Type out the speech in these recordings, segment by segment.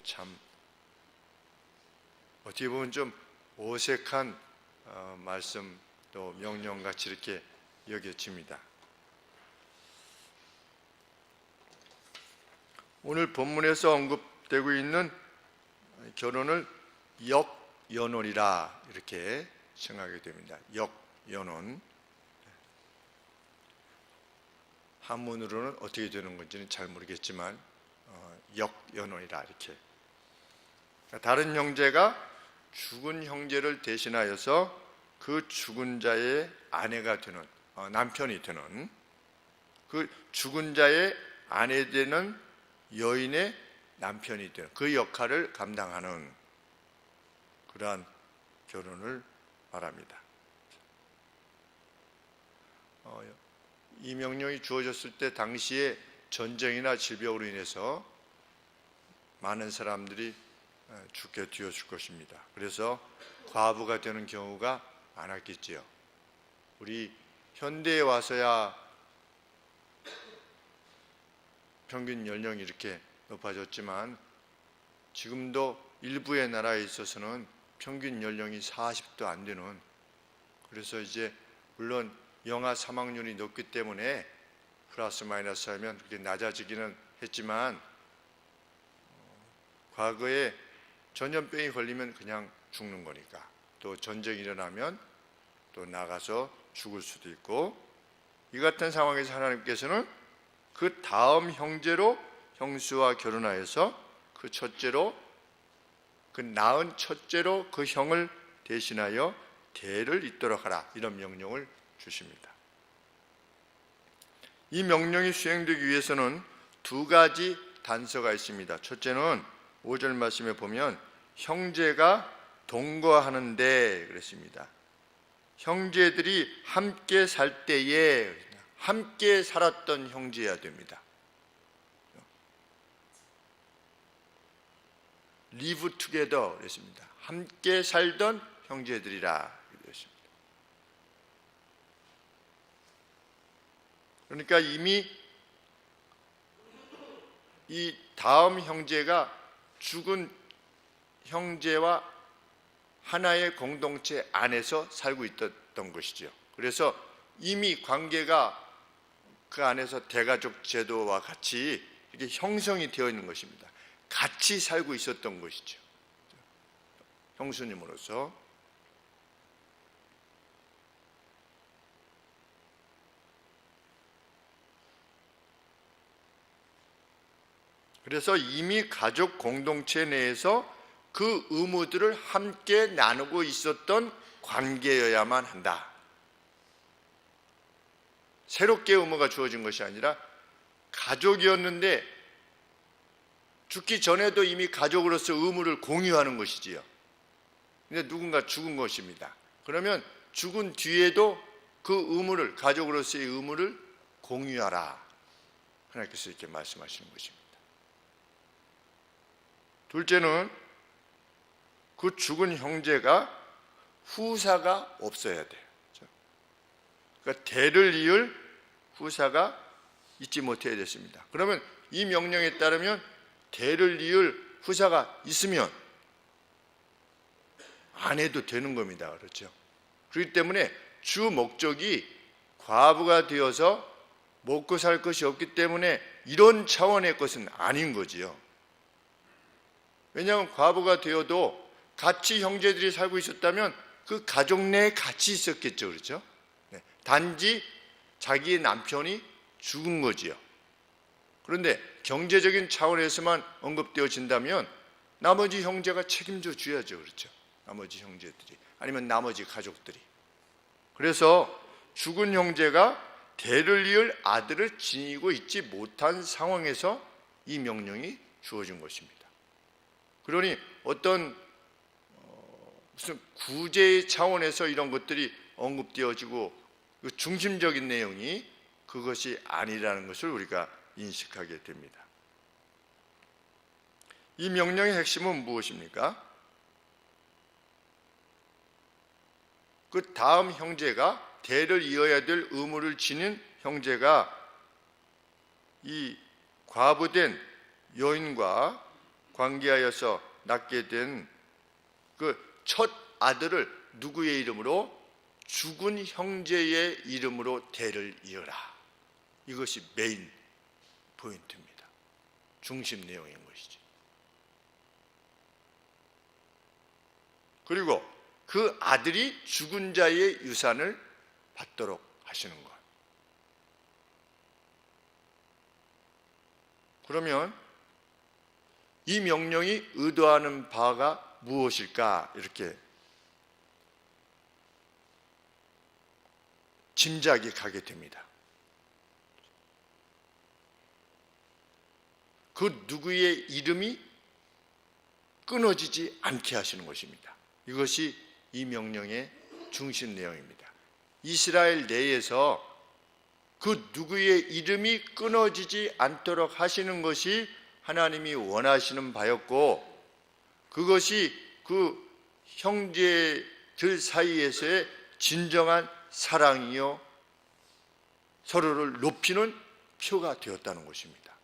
참 어떻게 보면 좀 어색한 말씀 또 명령같이 이렇게 여겨집니다. 오늘 본문에서 언급되고 있는 결혼을 역연혼이라 이렇게称하게 됩니다. 역연혼. 한문으로는 어떻게 되는 건지는 잘 모르겠지만 역연혼이라 이렇게. 다른 형제가 죽은 형제를 대신하여서 그 죽은 자의 아내가 되는 남편이 되는 그 죽은 자의 아내 되는 여인의 남편이 되는 그 역할을 감당하는 그러한 결혼을 말합니다. 이 명령이 주어졌을 때 당시에 전쟁이나 질병으로 인해서 많은 사람들이 죽게 되었을 것입니다. 그래서 과부가 되는 경우가 많았겠지요. 우리 현대에 와서야 평균 연령이 이렇게 높아졌지만 지금도 일부의 나라에 있어서는 평균 연령이 40도 안 되는, 그래서 이제 물론 영아 사망률이 높기 때문에 플러스 마이너스 하면 그렇게 낮아지기는 했지만 과거에 전염병이 걸리면 그냥 죽는 거니까, 또 전쟁이 일어나면 또 나가서 죽을 수도 있고, 이 같은 상황에서 하나님께서는 그 다음 형제로 형수와 결혼하여서 그 첫째로, 그 낳은 첫째로 그 형을 대신하여 대를 잇도록 하라, 이런 명령을 주십니다. 이 명령이 수행되기 위해서는 두 가지 단서가 있습니다. 첫째는 5절 말씀에 보면 형제가 동거하는데 그랬습니다. 형제들이 함께 살 때에 함께 살았던 형제여야 됩니다. live together 그랬습니다. 함께 살던 형제들이라 그랬습니다. 그러니까 이미 이 다음 형제가 죽은 형제와 하나의 공동체 안에서 살고 있었던 것이죠. 그래서 이미 관계가 그 안에서 대가족 제도와 같이 이렇게 형성이 되어 있는 것입니다. 같이 살고 있었던 것이죠. 형수님으로서. 그래서 이미 가족 공동체 내에서 그 의무들을 함께 나누고 있었던 관계여야만 한다. 새롭게 의무가 주어진 것이 아니라 가족이었는데 죽기 전에도 이미 가족으로서 의무를 공유하는 것이지요. 근데 누군가 죽은 것입니다. 그러면 죽은 뒤에도 그 의무를, 가족으로서의 의무를 공유하라, 하나님께서 이렇게 말씀하시는 것입니다. 둘째는 그 죽은 형제가 후사가 없어야 돼요. 그러니까 대를 이을 후사가 있지 못해야 됐습니다. 그러면 이 명령에 따르면 대를 이을 후사가 있으면 안 해도 되는 겁니다. 그렇죠? 그렇기 때문에 주 목적이 과부가 되어서 먹고 살 것이 없기 때문에 이런 차원의 것은 아닌 거지요. 왜냐하면 과부가 되어도 같이 형제들이 살고 있었다면 그 가족 내에 같이 있었겠죠. 그렇죠? 네. 단지 자기의 남편이 죽은 거지요. 그런데 경제적인 차원에서만 언급되어진다면 나머지 형제가 책임져 줘야죠. 그렇죠? 나머지 형제들이, 아니면 나머지 가족들이. 그래서 죽은 형제가 대를 이을 아들을 지니고 있지 못한 상황에서 이 명령이 주어진 것입니다. 그러니 어떤 무슨 구제의 차원에서 이런 것들이 언급되어지고 그 중심적인 내용이 그것이 아니라는 것을 우리가 인식하게 됩니다. 이 명령의 핵심은 무엇입니까? 그 다음 형제가, 대를 이어야 될 의무를 지닌 형제가 이 과부된 여인과 관계하여서 낳게 된 그 첫 아들을 누구의 이름으로? 죽은 형제의 이름으로 대를 이어라. 이것이 메인 포인트입니다. 중심 내용인 것이죠. 그리고 그 아들이 죽은 자의 유산을 받도록 하시는 것. 그러면 이 명령이 의도하는 바가 무엇일까? 이렇게 짐작이 가게 됩니다. 그 누구의 이름이 끊어지지 않게 하시는 것입니다. 이것이 이 명령의 중심 내용입니다. 이스라엘 내에서 그 누구의 이름이 끊어지지 않도록 하시는 것이 하나님이 원하시는 바였고, 그것이 그 형제들 사이에서의 진정한 사랑이요 서로를 높이는 표가 되었다는 것입니다.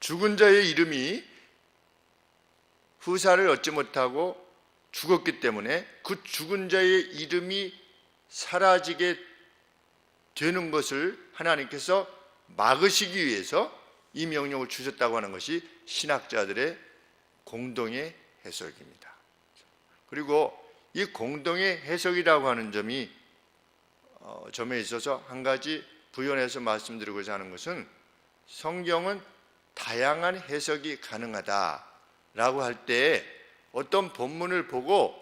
죽은 자의 이름이 후사를 얻지 못하고 죽었기 때문에 그 죽은 자의 이름이 사라지게 되는 것을 하나님께서 막으시기 위해서 이 명령을 주셨다고 하는 것이 신학자들의 공동의 해석입니다. 그리고 이 공동의 해석이라고 하는 점이 점에 있어서 한 가지 부연해서 말씀드리고자 하는 것은, 성경은 다양한 해석이 가능하다라고 할 때 어떤 본문을 보고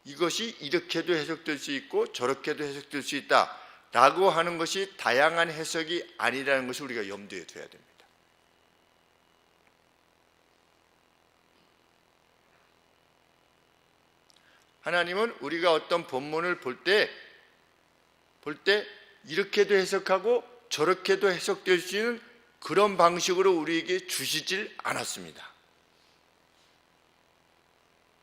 이것이 이렇게도 해석될 수 있고 저렇게도 해석될 수 있다라고 하는 것이 다양한 해석이 아니라는 것을 우리가 염두에 둬야 됩니다. 하나님은 우리가 어떤 본문을 볼 때 이렇게도 해석하고 저렇게도 해석될 수 있는 그런 방식으로 우리에게 주시질 않았습니다.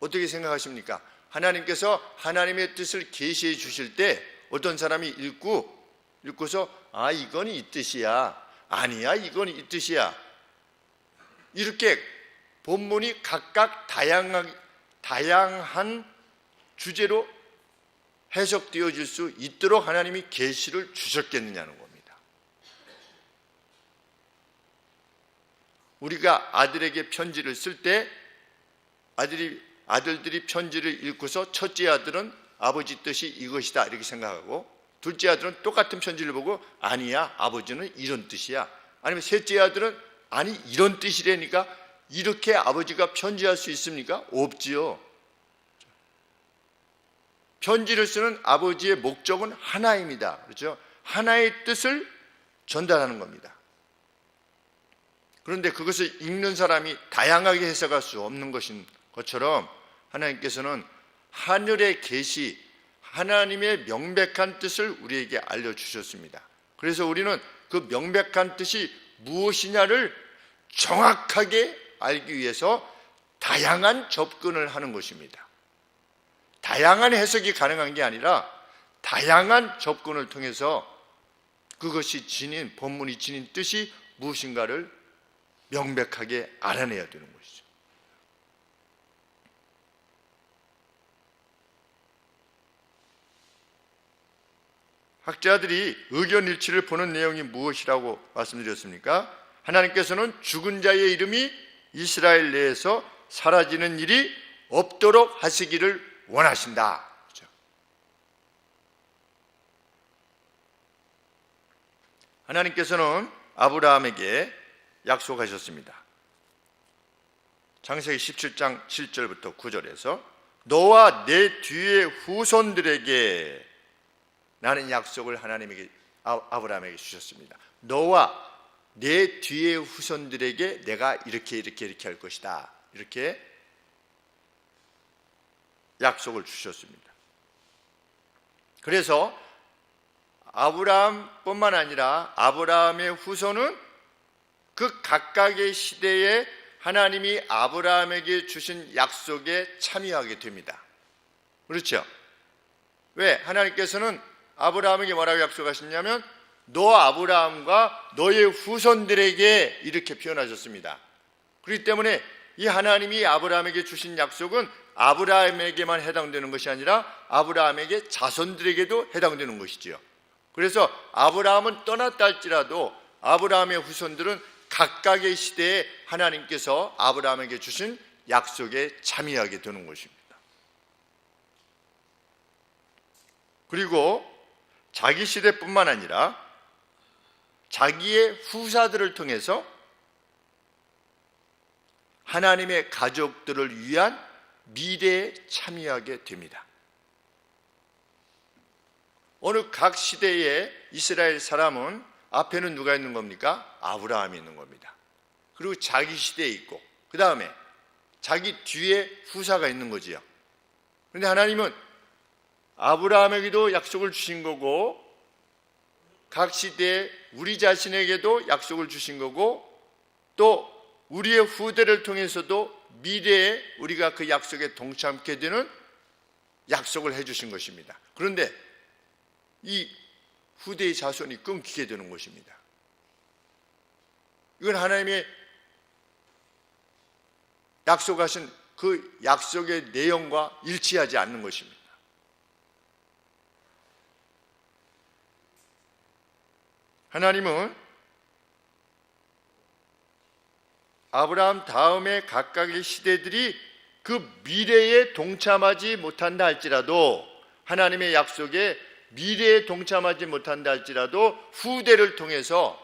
어떻게 생각하십니까? 하나님께서 하나님의 뜻을 계시해 주실 때 어떤 사람이 읽고서 이건 이 뜻이야, 아니야 이건 이 뜻이야, 이렇게 본문이 각각 다양한 주제로 해석되어질 수 있도록 하나님이 계시를 주셨겠느냐는 겁니다. 우리가 아들에게 편지를 쓸 때 아들들이 편지를 읽고서 첫째 아들은 아버지 뜻이 이것이다 이렇게 생각하고, 둘째 아들은 똑같은 편지를 보고 아니야 아버지는 이런 뜻이야, 아니면 셋째 아들은 아니 이런 뜻이라니까, 이렇게 아버지가 편지할 수 있습니까? 없지요. 편지를 쓰는 아버지의 목적은 하나입니다. 그렇죠? 하나의 뜻을 전달하는 겁니다. 그런데 그것을 읽는 사람이 다양하게 해석할 수 없는 것인 것처럼 하나님께서는 하늘의 계시, 하나님의 명백한 뜻을 우리에게 알려주셨습니다. 그래서 우리는 그 명백한 뜻이 무엇이냐를 정확하게 알기 위해서 다양한 접근을 하는 것입니다. 다양한 해석이 가능한 게 아니라 다양한 접근을 통해서 그것이 본문이 지닌 뜻이 무엇인가를 명백하게 알아내야 되는 것이죠. 학자들이 의견 일치를 보는 내용이 무엇이라고 말씀드렸습니까? 하나님께서는 죽은 자의 이름이 이스라엘 내에서 사라지는 일이 없도록 하시기를 원하신다. 그렇죠? 하나님께서는 아브라함에게 약속하셨습니다. 창세기 17장 7절부터 9절에서 너와 내 뒤의 후손들에게 라는 약속을 하나님에게 아브라함에게 주셨습니다. 너와 내 뒤의 후손들에게 내가 이렇게 할 것이다, 이렇게 약속을 주셨습니다. 그래서 아브라함뿐만 아니라 아브라함의 후손은 그 각각의 시대에 하나님이 아브라함에게 주신 약속에 참여하게 됩니다. 그렇죠? 왜? 하나님께서는 아브라함에게 뭐라고 약속하셨냐면 너 아브라함과 너의 후손들에게 이렇게 표현하셨습니다. 그렇기 때문에 이 하나님이 아브라함에게 주신 약속은 아브라함에게만 해당되는 것이 아니라 아브라함에게 자손들에게도 해당되는 것이지요. 그래서 아브라함은 떠났다 할지라도 아브라함의 후손들은 각각의 시대에 하나님께서 아브라함에게 주신 약속에 참여하게 되는 것입니다. 그리고 자기 시대뿐만 아니라 자기의 후사들을 통해서 하나님의 가족들을 위한 미래에 참여하게 됩니다. 어느 각 시대의 이스라엘 사람은 앞에는 누가 있는 겁니까? 아브라함이 있는 겁니다. 그리고 자기 시대에 있고 그 다음에 자기 뒤에 후사가 있는 거지요. 그런데 하나님은 아브라함에게도 약속을 주신 거고 각 시대에 우리 자신에게도 약속을 주신 거고 또 우리의 후대를 통해서도 미래에 우리가 그 약속에 동참하게 되는 약속을 해주신 것입니다. 그런데 이 후대의 자손이 끊기게 되는 것입니다. 이건 하나님의 약속하신 그 약속의 내용과 일치하지 않는 것입니다. 하나님은 아브라함 다음에 각각의 시대들이 그 미래에 동참하지 못한다 할지라도 하나님의 약속에 미래에 동참하지 못한다 할지라도 후대를 통해서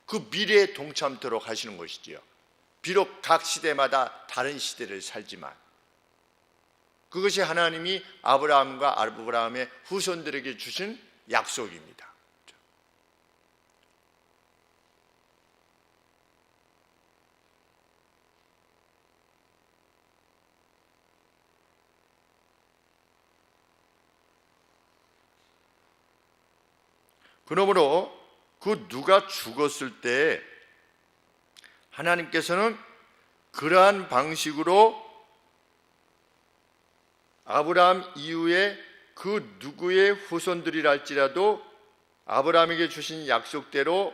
그 미래에 동참토록 하시는 것이지요. 비록 각 시대마다 다른 시대를 살지만 그것이 하나님이 아브라함과 아브라함의 후손들에게 주신 약속입니다. 그러므로 그 누가 죽었을 때 하나님께서는 그러한 방식으로 아브라함 이후에 그 누구의 후손들이랄지라도 아브라함에게 주신 약속대로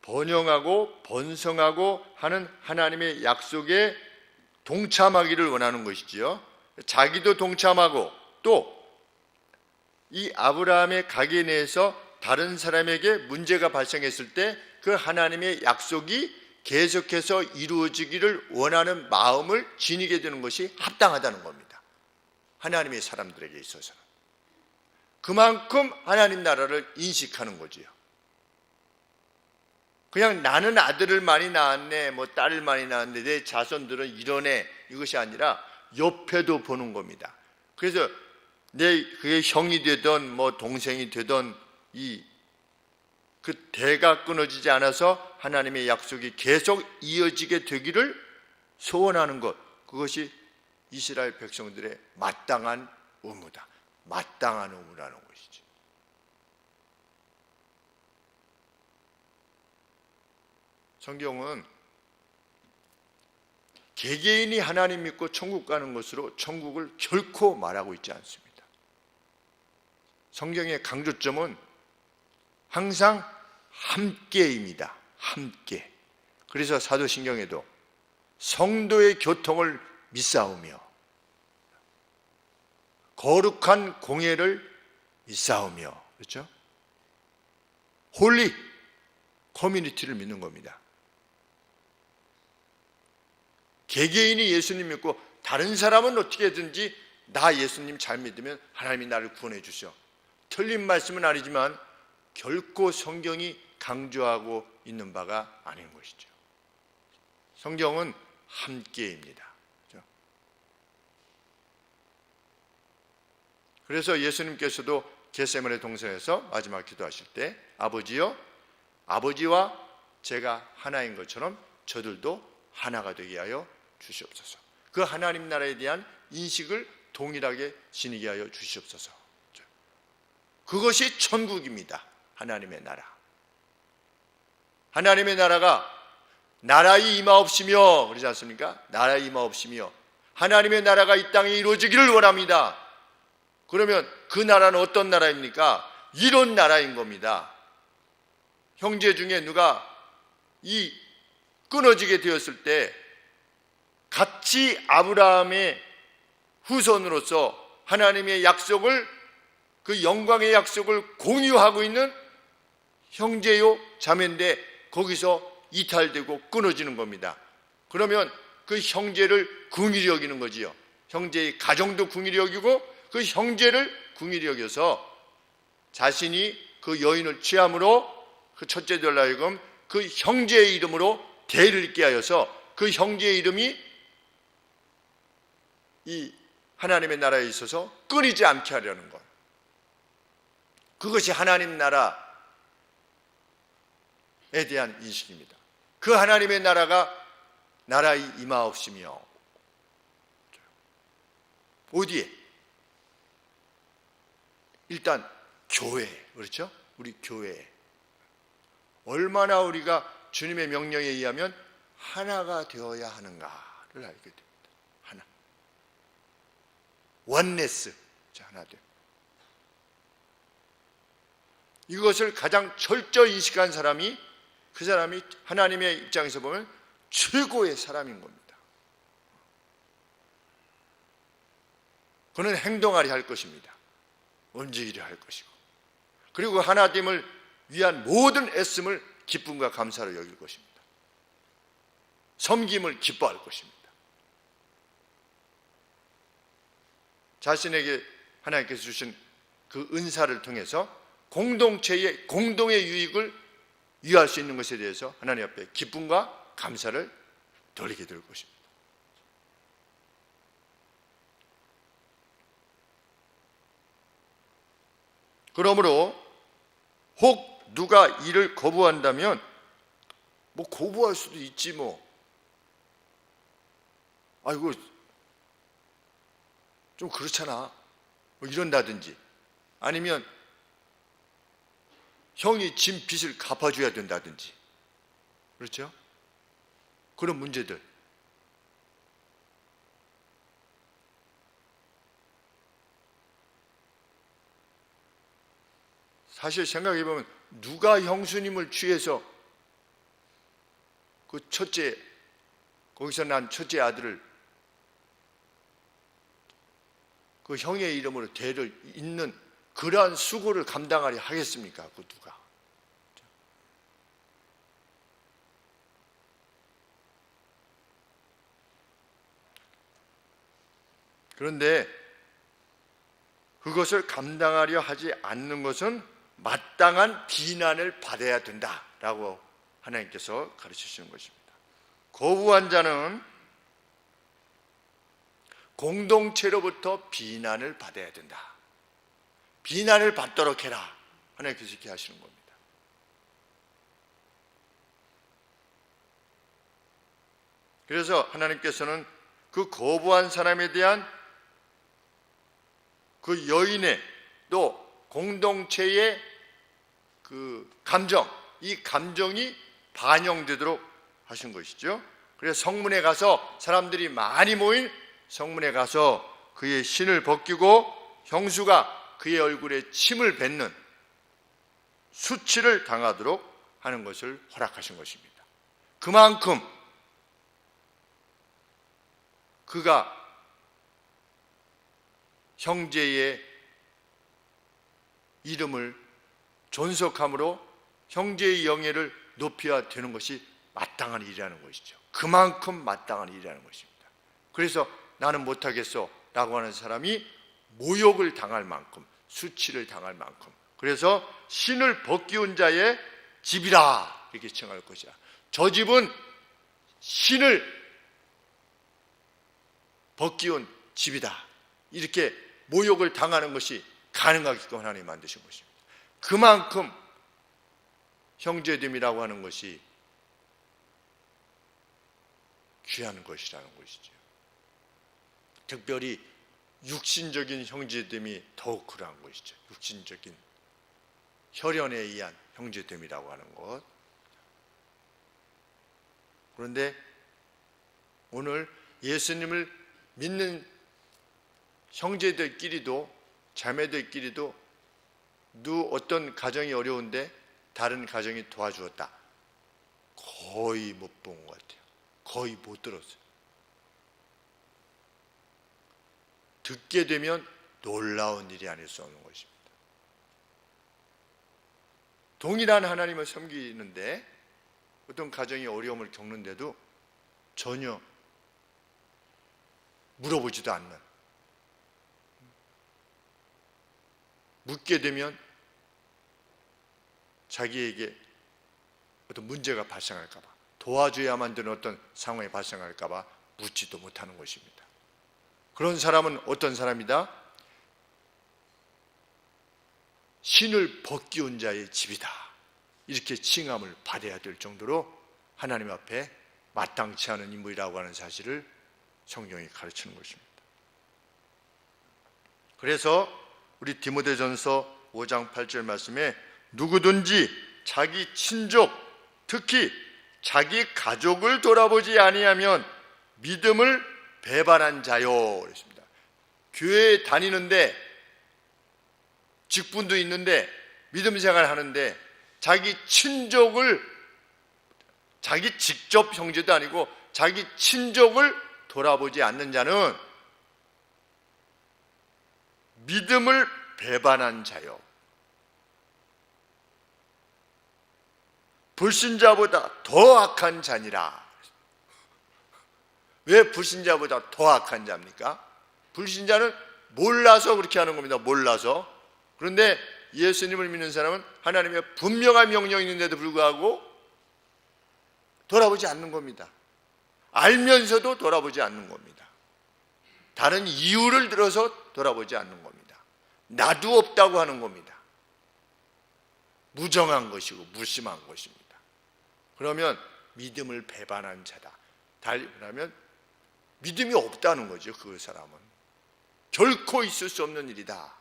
번영하고 번성하고 하는 하나님의 약속에 동참하기를 원하는 것이지요. 자기도 동참하고 또 이 아브라함의 가게 내에서 다른 사람에게 문제가 발생했을 때 그 하나님의 약속이 계속해서 이루어지기를 원하는 마음을 지니게 되는 것이 합당하다는 겁니다. 하나님의 사람들에게 있어서는 그만큼 하나님 나라를 인식하는 거지요. 그냥 나는 아들을 많이 낳았네, 뭐 딸을 많이 낳았네, 내 자손들은 이러네, 이것이 아니라 옆에도 보는 겁니다. 그래서 그게 형이 되든 뭐 동생이 되든 그 대가 끊어지지 않아서 하나님의 약속이 계속 이어지게 되기를 소원하는 것, 그것이 이스라엘 백성들의 마땅한 의무다. 마땅한 의무라는 것이지. 성경은 개개인이 하나님 믿고 천국 가는 것으로 천국을 결코 말하고 있지 않습니다. 성경의 강조점은 항상 함께입니다. 함께. 그래서 사도신경에도 성도의 교통을 믿사오며 거룩한 공예를 믿사오며, 그렇죠? 홀리 커뮤니티를 믿는 겁니다. 개개인이 예수님 믿고 다른 사람은 어떻게든지 나 예수님 잘 믿으면 하나님이 나를 구원해 주셔. 틀린 말씀은 아니지만 결코 성경이 강조하고 있는 바가 아닌 것이죠. 성경은 함께입니다. 그렇죠? 그래서 예수님께서도 겟세마네 동산에서 마지막 기도하실 때 아버지여, 아버지와 제가 하나인 것처럼 저들도 하나가 되게 하여 주시옵소서. 그 하나님 나라에 대한 인식을 동일하게 지니게 하여 주시옵소서. 그것이 천국입니다. 하나님의 나라. 하나님의 나라가 나라의 임하옵시며, 그러지 않습니까? 나라의 임하옵시며 하나님의 나라가 이 땅에 이루어지기를 원합니다. 그러면 그 나라는 어떤 나라입니까? 이런 나라인 겁니다. 형제 중에 누가 이 끊어지게 되었을 때 같이 아브라함의 후손으로서 하나님의 약속을, 그 영광의 약속을 공유하고 있는 형제요 자매인데 거기서 이탈되고 끊어지는 겁니다. 그러면 그 형제를 긍휼히 여기는 거지요. 형제의 가정도 긍휼히 여기고 그 형제를 긍휼히 여겨서 자신이 그 여인을 취함으로 그 첫째들 하여금 그 형제의 이름으로 대를 잇게 하여서 그 형제의 이름이 이 하나님의 나라에 있어서 끊이지 않게 하려는 것. 그것이 하나님 나라에 대한 인식입니다. 그 하나님의 나라가 나라의 임하옵시며 어디에? 일단 교회, 그렇죠? 우리 교회. 얼마나 우리가 주님의 명령에 의하면 하나가 되어야 하는가를 알게 됩니다. 하나. 원네스. 하나 돼. 이것을 가장 철저히 인식한 사람이, 그 사람이 하나님의 입장에서 보면 최고의 사람인 겁니다. 그는 행동하려 할 것입니다. 움직이려 할 것이고, 그리고 하나님을 위한 모든 애씀을 기쁨과 감사로 여길 것입니다. 섬김을 기뻐할 것입니다. 자신에게 하나님께서 주신 그 은사를 통해서 공동체의 공동의 유익을 위할 수 있는 것에 대해서 하나님 앞에 기쁨과 감사를 돌리게 될 것입니다. 그러므로 혹 누가 이를 거부한다면, 뭐 거부할 수도 있지 아이고 좀 그렇잖아 뭐 이런다든지, 아니면 형이 진 빚을 갚아줘야 된다든지, 그렇죠? 그런 문제들. 사실 생각해보면 누가 형수님을 취해서 그 첫째, 거기서 난 첫째 아들을 그 형의 이름으로 대를 잇는 그러한 수고를 감당하려 하겠습니까? 그 누가? 그런데 그것을 감당하려 하지 않는 것은 마땅한 비난을 받아야 된다라고 하나님께서 가르치시는 것입니다. 거부한 자는 공동체로부터 비난을 받아야 된다. 비난을 받도록 해라. 하나님께서 이렇게 하시는 겁니다. 그래서 하나님께서는 그 거부한 사람에 대한 그 여인의 또 공동체의 그 감정, 이 감정이 반영되도록 하신 것이죠. 그래서 성문에 가서, 사람들이 많이 모인 성문에 가서 그의 신을 벗기고 형수가 그의 얼굴에 침을 뱉는 수치를 당하도록 하는 것을 허락하신 것입니다. 그만큼 그가 형제의 이름을 존속함으로 형제의 영예를 높여야 되는 것이 마땅한 일이라는 것이죠. 그만큼 마땅한 일이라는 것입니다. 그래서 나는 못하겠어 라고 하는 사람이 모욕을 당할 만큼, 수치를 당할 만큼, 그래서 신을 벗기운 자의 집이라 이렇게 칭할 것이야. 저 집은 신을 벗기운 집이다, 이렇게 모욕을 당하는 것이 가능하게끔 하나님이 만드신 것입니다. 그만큼 형제됨이라고 하는 것이 귀한 것이라는 것이죠. 특별히 육신적인 형제됨이 더욱 그러한 것이죠. 육신적인 혈연에 의한 형제됨이라고 하는 것. 그런데 오늘 예수님을 믿는 형제들끼리도, 자매들끼리도 어떤 가정이 어려운데 다른 가정이 도와주었다. 거의 못 본 것 같아요. 거의 못 들었어요. 듣게 되면 놀라운 일이 아닐 수 없는 것입니다. 동일한 하나님을 섬기는데 어떤 가정이 어려움을 겪는데도 전혀 물어보지도 않는, 묻게 되면 자기에게 어떤 문제가 발생할까 봐, 도와줘야만 되는 어떤 상황이 발생할까 봐 묻지도 못하는 것입니다. 그런 사람은 어떤 사람이다? 신을 벗기운 자의 집이다. 이렇게 칭함을 받아야 될 정도로 하나님 앞에 마땅치 않은 인물이라고 하는 사실을 성경이 가르치는 것입니다. 그래서 우리 디모데전서 5장 8절 말씀에 누구든지 자기 친족, 특히 자기 가족을 돌아보지 아니하면 믿음을 배반한 자요 그랬습니다. 교회에 다니는데 직분도 있는데 믿음 생활 하는데 자기 친족을, 자기 직접 형제도 아니고 자기 친족을 돌아보지 않는 자는 믿음을 배반한 자요, 불신자보다 더 악한 자니라. 왜 불신자보다 더 악한 자입니까? 불신자는 몰라서 그렇게 하는 겁니다. 몰라서. 그런데 예수님을 믿는 사람은 하나님의 분명한 명령이 있는데도 불구하고 돌아보지 않는 겁니다. 알면서도 돌아보지 않는 겁니다. 다른 이유를 들어서 돌아보지 않는 겁니다. 나도 없다고 하는 겁니다. 무정한 것이고 무심한 것입니다. 그러면 믿음을 배반한 자다. 달리 말하면 믿음이 없다는 거죠. 그 사람은 결코 있을 수 없는 일이다.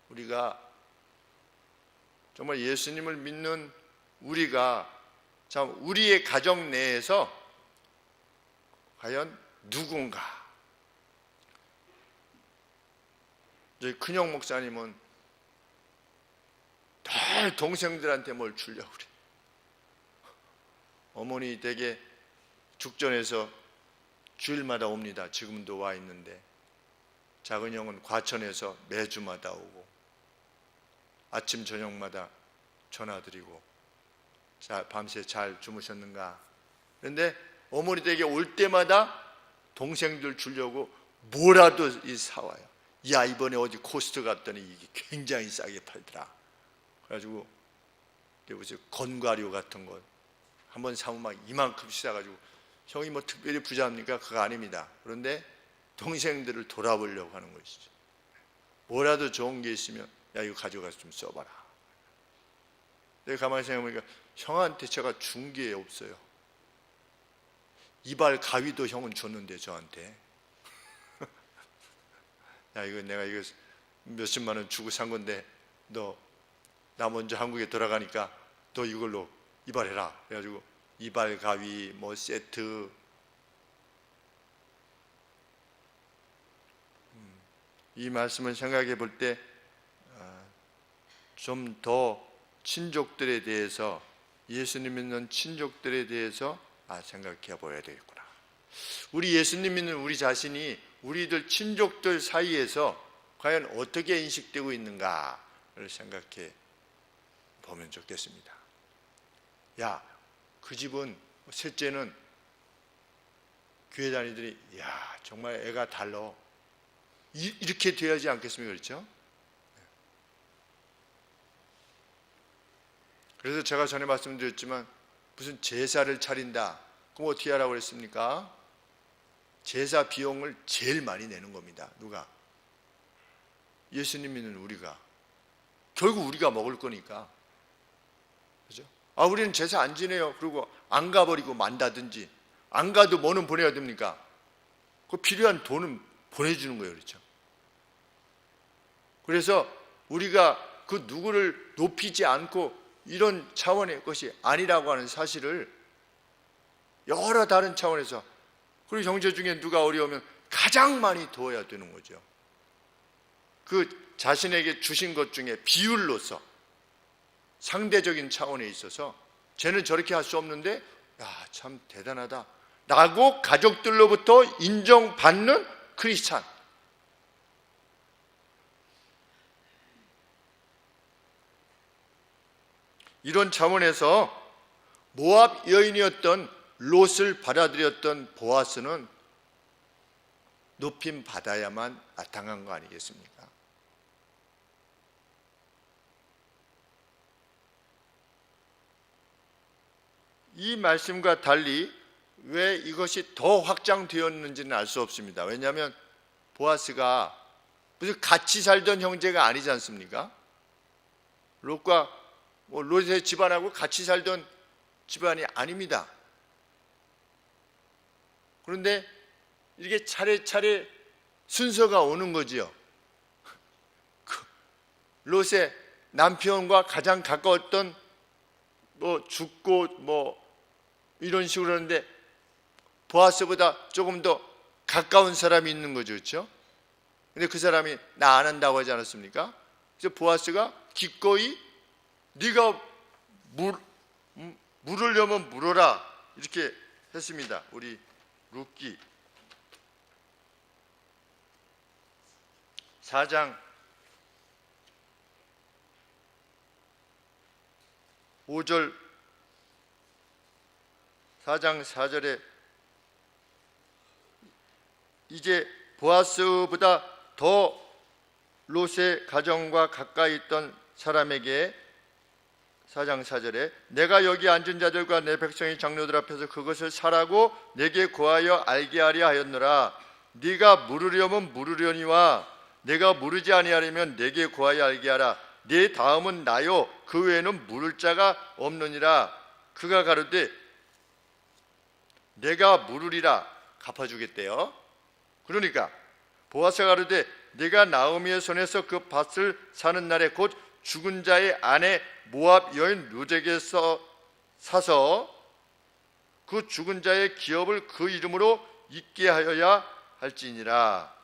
우리가 정말 예수님을 믿는 우리가 참 우리의 가정 내에서 과연 누군가, 저희 큰형 목사님은 늘 동생들한테 뭘 주려고 그래. 어머니 댁에 죽전에서 주일마다 옵니다. 지금도 와 있는데 작은 형은 과천에서 매주마다 오고 아침 저녁마다 전화드리고 밤새 잘 주무셨는가. 그런데 어머니 댁에 올 때마다 동생들 주려고 뭐라도 사와요. 야, 이번에 어디 코스트 갔더니 이게 굉장히 싸게 팔더라. 그래가지고 무슨 건과류 같은 거 한번 사면 막 이만큼씩 사가지고, 형이 뭐 특별히 부자입니까? 그거 아닙니다. 그런데 동생들을 돌아보려고 하는 것이죠. 뭐라도 좋은 게 있으면 야, 이거 가져가서 좀 써봐라. 내가 가만히 생각해보니까 형한테 제가 준 게 없어요. 이발 가위도 형은 줬는데 저한테 야, 이거 내가 이거 몇십만 원 주고 산 건데 나 먼저 한국에 돌아가니까 너 이걸로 이발해라. 그래가지고 이발 가위 뭐 세트, 이 말씀을 생각해 볼 때 좀 더 친족들에 대해서, 예수님 믿는 친족들에 대해서 생각해 보아야 되겠구나. 우리 예수님 믿는 우리 자신이 우리들 친족들 사이에서 과연 어떻게 인식되고 있는가를 생각해 보면 좋겠습니다. 야, 그 집은, 셋째는 교회 다니들이 야, 정말 애가 달라. 이렇게 돼야지 않겠습니까? 그렇죠? 그래서 제가 전에 말씀드렸지만 무슨 제사를 차린다. 그럼 어떻게 하라고 그랬습니까? 제사 비용을 제일 많이 내는 겁니다. 누가? 예수님 믿는 우리가. 결국 우리가 먹을 거니까. 그죠? 우리는 제사 안 지내요. 그리고 안 가버리고 만다든지, 안 가도 뭐는 보내야 됩니까? 그 필요한 돈은 보내주는 거예요. 그렇죠? 그래서 우리가 그 누구를 높이지 않고 이런 차원의 것이 아니라고 하는 사실을 여러 다른 차원에서, 그리고 형제 중에 누가 어려우면 가장 많이 도와야 되는 거죠. 그 자신에게 주신 것 중에 비율로서 상대적인 차원에 있어서 쟤는 저렇게 할 수 없는데 야, 참 대단하다 라고 가족들로부터 인정받는 크리스찬. 이런 차원에서 모압 여인이었던 롯을 받아들였던 보아스는 높임 받아야만 마땅한 거 아니겠습니까? 이 말씀과 달리 왜 이것이 더 확장되었는지는 알 수 없습니다. 왜냐하면 보아스가 무슨 같이 살던 형제가 아니지 않습니까? 롯과 롯의 집안하고 같이 살던 집안이 아닙니다. 그런데 이렇게 차례차례 순서가 오는 거지요. 롯의 남편과 가장 가까웠던 죽고 이런 식으로 하는데 보아스보다 조금 더 가까운 사람이 있는 거죠. 그렇죠? 근데 그 사람이 나 안 한다고 하지 않았습니까? 그래서 보아스가 기꺼이 네가 물으려면 물어라 이렇게 했습니다. 우리 룻기 4장 5절 4장 4절에 이제 보아스보다 더 롯의 가정과 가까이 있던 사람에게 4장 4절에 내가 여기 앉은 자들과 내 백성의 장로들 앞에서 그것을 사라고 내게 고하여 알게 하려 하였노라. 네가 물으려면 물으려니와 내가 물으지 아니하려면 내게 고하여 알게 하라. 네 다음은 나요 그 외에는 물을 자가 없느니라. 그가 가로되 내가 물으리라 갚아주겠대요. 그러니까 보아스가 가로되 네가 나오미의 손에서 그 밭을 사는 날에 곧 죽은 자의 아내 모압 여인 룻에게서 사서 그 죽은 자의 기업을 그 이름으로 잊게 하여야 할지니라.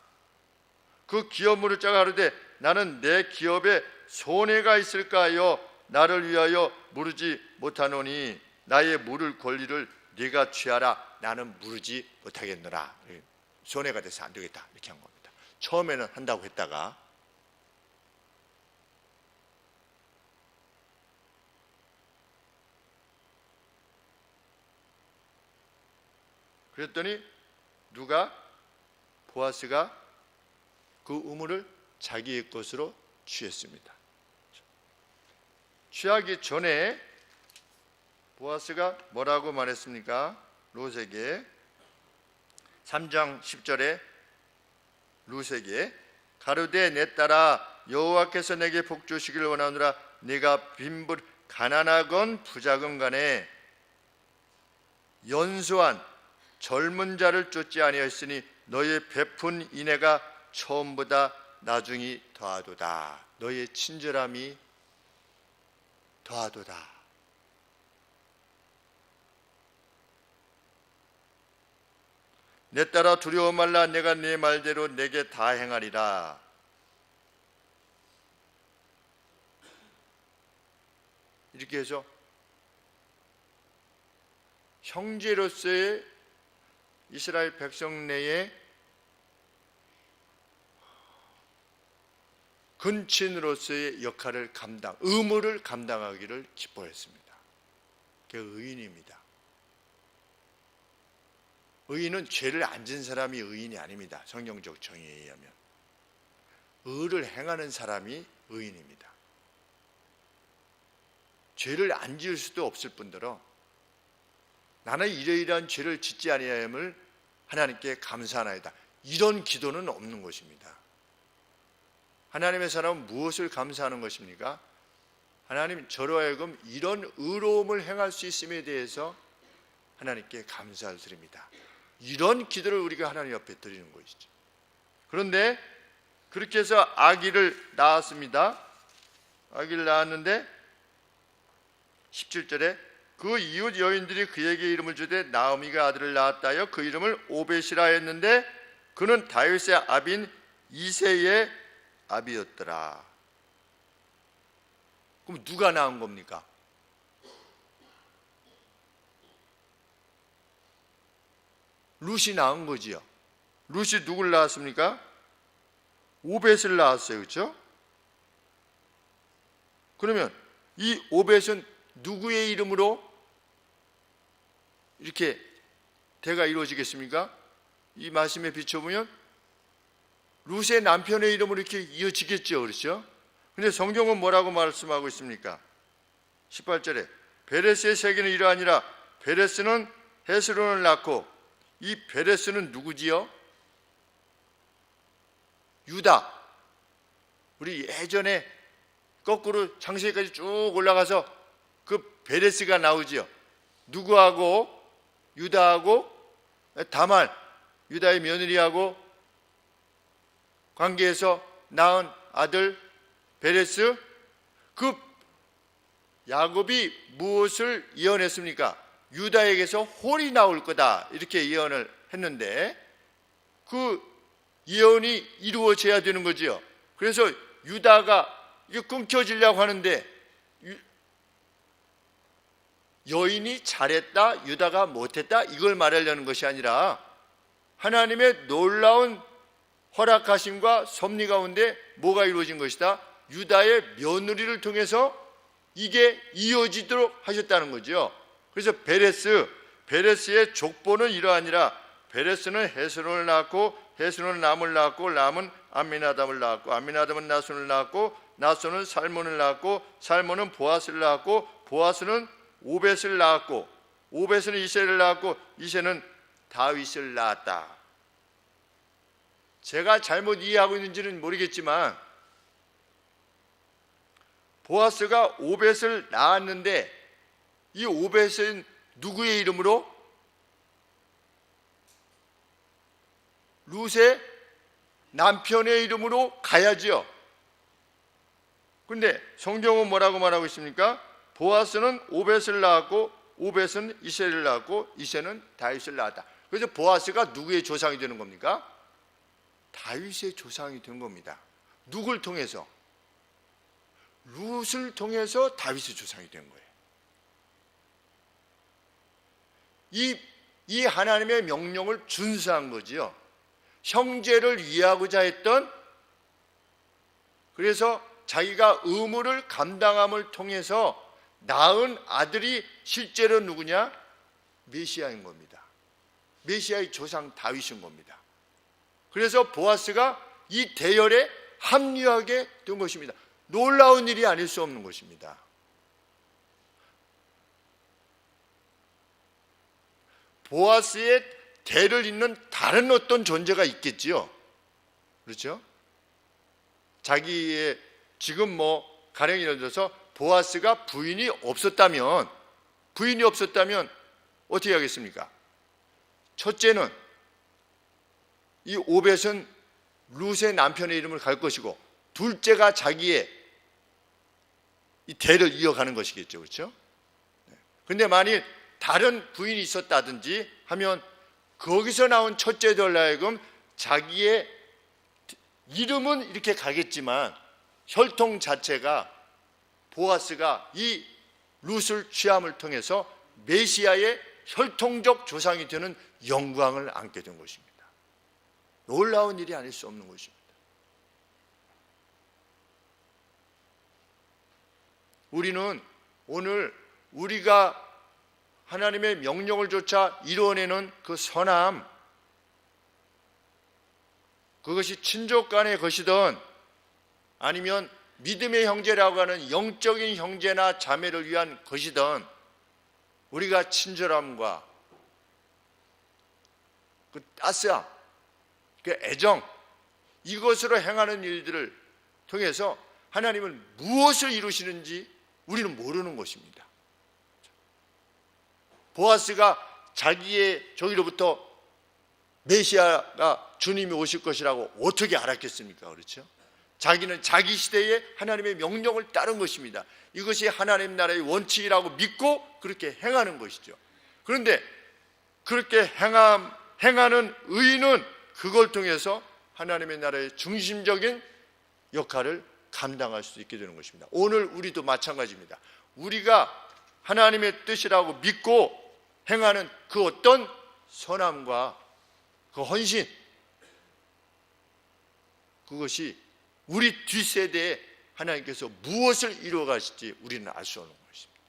그 기업 물을 자가 가로되 나는 내 기업에 손해가 있을까 하여 나를 위하여 물으지 못하노니 나의 물을 권리를 네가 취하라. 나는 물으지 못하겠노라. 손해가 돼서 안 되겠다 이렇게 한 겁니다. 처음에는 한다고 했다가 그랬더니 보아스가 그 우물을 자기의 것으로 취했습니다. 취하기 전에 보아스가 뭐라고 말했습니까? 롯에게 3장 10절에 롯에게 가로되 내 딸아 여호와께서 내게 복 주시기를 원하노라. 네가 빈불 가난하건 부자건 간에 연소한 젊은 자를 쫓지 아니하였으니 너의 베푼 인애가 처음보다 나중이 더하도다. 너의 친절함이 더하도다. 내 딸아 두려워 말라. 내가 네 말대로 내게 다 행하리라. 이렇게 해서 형제로서의 이스라엘 백성 내에 근친으로서의 역할을 의무를 감당하기를 기뻐했습니다. 그게 의인입니다. 의인은 죄를 안 진 사람이 의인이 아닙니다. 성경적 정의에 의하면 의를 행하는 사람이 의인입니다. 죄를 안 지을 수도 없을 뿐더러 나는 이러이러한 죄를 짓지 아니함을 하나님께 감사하나이다. 이런 기도는 없는 것입니다. 하나님의 사람은 무엇을 감사하는 것입니까? 하나님 저로 하여금 이런 의로움을 행할 수 있음에 대해서 하나님께 감사를 드립니다. 이런 기도를 우리가 하나님 앞에 드리는 것이죠. 그런데 그렇게 해서 아기를 낳았습니다. 아기를 낳았는데 17절에 그 이웃 여인들이 그에게 이름을 주되 나오미가 아들을 낳았다 하여 그 이름을 오벳이라 했는데 그는 다윗의 아비인 이새의 아비였더라. 그럼 누가 낳은 겁니까? 룻이 낳은 거지요. 룻이 누굴 낳았습니까? 오벳을 낳았어요. 그렇죠? 그러면 이 오벳은 누구의 이름으로 이렇게 대가 이루어지겠습니까? 이 말씀에 비춰보면 룻의 남편의 이름으로 이렇게 이어지겠죠. 그렇죠? 근데 성경은 뭐라고 말씀하고 있습니까? 18절에 베레스의 세계는 이러하니라. 베레스는 헤스론을 낳고, 이 베레스는 누구지요? 유다. 우리 예전에 거꾸로 창세기까지 쭉 올라가서 그 베레스가 나오지요. 누구하고? 유다하고 다말, 유다의 며느리하고 관계해서 낳은 아들 베레스. 그 야곱이 무엇을 예언했습니까? 유다에게서 홀이 나올 거다, 이렇게 예언을 했는데 그 예언이 이루어져야 되는 거지요. 그래서 유다가 이게 끊겨지려고 하는데 여인이 잘했다, 유다가 못했다, 이걸 말하려는 것이 아니라 하나님의 놀라운 허락하심과 섭리 가운데 뭐가 이루어진 것이다? 유다의 며느리를 통해서 이게 이어지도록 하셨다는 거죠. 그래서 베레스의 족보는 이러하니라. 베레스는 헤스론을 낳았고, 헤스론은 람을 낳았고, 람은 암미나답을 낳았고, 암미나답은 나손을 낳았고, 나손은 살몬을 낳았고, 살몬은 보아스를 낳았고, 보아스는 오벳을 낳았고, 오벳은 이새를 낳았고, 이새는 다윗을 낳았다. 제가 잘못 이해하고 있는지는 모르겠지만 보아스가 오벳을 낳았는데 이 오벳은 누구의 이름으로? 룻의 남편의 이름으로 가야지요. 그런데 성경은 뭐라고 말하고 있습니까? 보아스는 오벳을 낳았고, 오벳은 이새를 낳았고, 이새는 다윗을 낳았다. 그래서 보아스가 누구의 조상이 되는 겁니까? 다윗의 조상이 된 겁니다. 누굴 통해서? 룻을 통해서 다윗의 조상이 된 거예요. 이 하나님의 명령을 준수한 거지요. 형제를 위하고자 했던, 그래서 자기가 의무를 감당함을 통해서 낳은 아들이 실제로 누구냐? 메시아인 겁니다. 메시아의 조상 다윗인 겁니다. 그래서 보아스가 이 대열에 합류하게 된 것입니다. 놀라운 일이 아닐 수 없는 것입니다. 보아스의 대를 잇는 다른 어떤 존재가 있겠지요. 그렇죠? 자기의 지금 가령 예를 들어서 보아스가 부인이 없었다면 어떻게 하겠습니까? 첫째는 이 오벳은 룻의 남편의 이름을 갈 것이고, 둘째가 자기의 이 대를 이어가는 것이겠죠. 그렇죠? 그런데 만일 다른 부인이 있었다든지 하면 거기서 나온 첫째들 하여금 자기의 이름은 이렇게 가겠지만 혈통 자체가 보아스가 이 룻을 취함을 통해서 메시아의 혈통적 조상이 되는 영광을 안게 된 것입니다. 놀라운 일이 아닐 수 없는 것입니다. 우리는 오늘 우리가 하나님의 명령을 조차 이루어내는 그 선함, 그것이 친족 간의 것이든 아니면 믿음의 형제라고 하는 영적인 형제나 자매를 위한 것이든 우리가 친절함과 그 따스함, 그 애정, 이것으로 행하는 일들을 통해서 하나님은 무엇을 이루시는지 우리는 모르는 것입니다. 보아스가 자기의 저기로부터 메시아가 주님이 오실 것이라고 어떻게 알았겠습니까? 그렇죠? 자기는 자기 시대에 하나님의 명령을 따른 것입니다. 이것이 하나님 나라의 원칙이라고 믿고 그렇게 행하는 것이죠. 그런데 그렇게 행하는 의인은 그걸 통해서 하나님의 나라의 중심적인 역할을 감당할 수 있게 되는 것입니다. 오늘 우리도 마찬가지입니다. 우리가 하나님의 뜻이라고 믿고 행하는 그 어떤 선함과 그 헌신, 그것이 우리 뒷세대에 하나님께서 무엇을 이루어 가실지 우리는 알 수 없는 것입니다.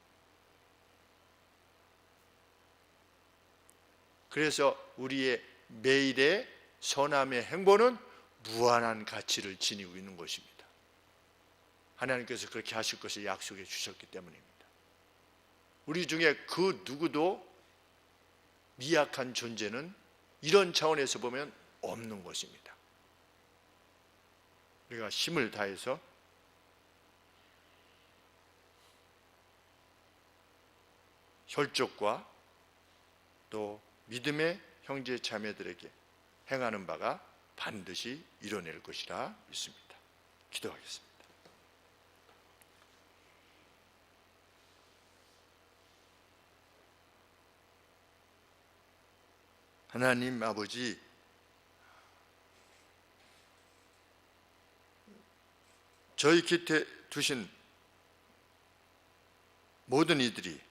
그래서 우리의 매일의 선함의 행보는 무한한 가치를 지니고 있는 것입니다. 하나님께서 그렇게 하실 것을 약속해 주셨기 때문입니다. 우리 중에 그 누구도 미약한 존재는 이런 차원에서 보면 없는 것입니다. 우리가 힘을 다해서 혈족과 또 믿음의 형제 자매들에게 행하는 바가 반드시 이뤄낼 것이라 믿습니다. 기도하겠습니다. 하나님 아버지, 저희 곁에 두신 모든 이들이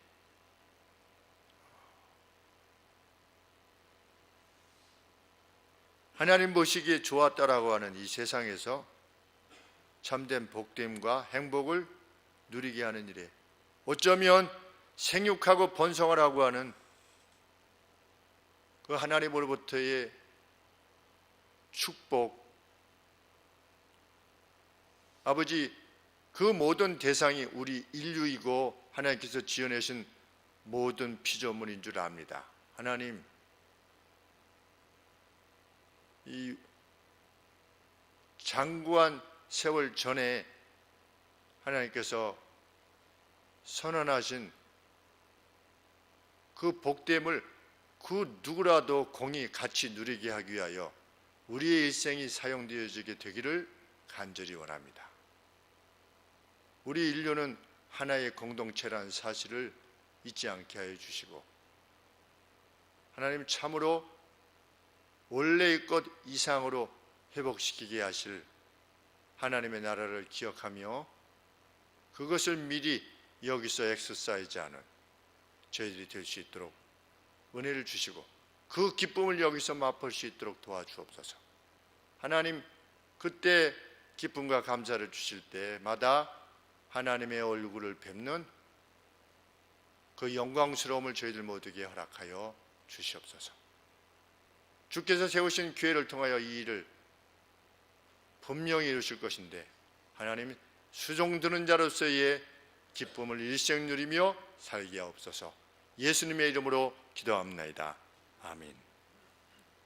하나님 보시기에 좋았다라고 하는 이 세상에서 참된 복됨과 행복을 누리게 하는 일에, 어쩌면 생육하고 번성하라고 하는 그 하나님으로부터의 축복, 아버지, 그 모든 대상이 우리 인류이고 하나님께서 지어내신 모든 피조물인 줄 압니다. 하나님, 이 장구한 세월 전에 하나님께서 선언하신 그 복됨을 그 누구라도 공히 같이 누리게 하기 위하여 우리의 일생이 사용되어지게 되기를 간절히 원합니다. 우리 인류는 하나의 공동체라는 사실을 잊지 않게 하여 주시고, 하나님 참으로 원래의 것 이상으로 회복시키게 하실 하나님의 나라를 기억하며 그것을 미리 여기서 엑서사이즈하는 저희들이 될 수 있도록 은혜를 주시고, 그 기쁨을 여기서 맛볼 수 있도록 도와주옵소서. 하나님, 그때 기쁨과 감사를 주실 때마다 하나님의 얼굴을 뵙는 그 영광스러움을 저희들 모두에게 허락하여 주시옵소서. 주께서 세우신 교회를 통하여 이 일을 분명히 이루실 것인데, 하나님, 수종드는 자로서의 기쁨을 일생 누리며 살게 하옵소서. 예수님의 이름으로 기도합나이다. 아멘.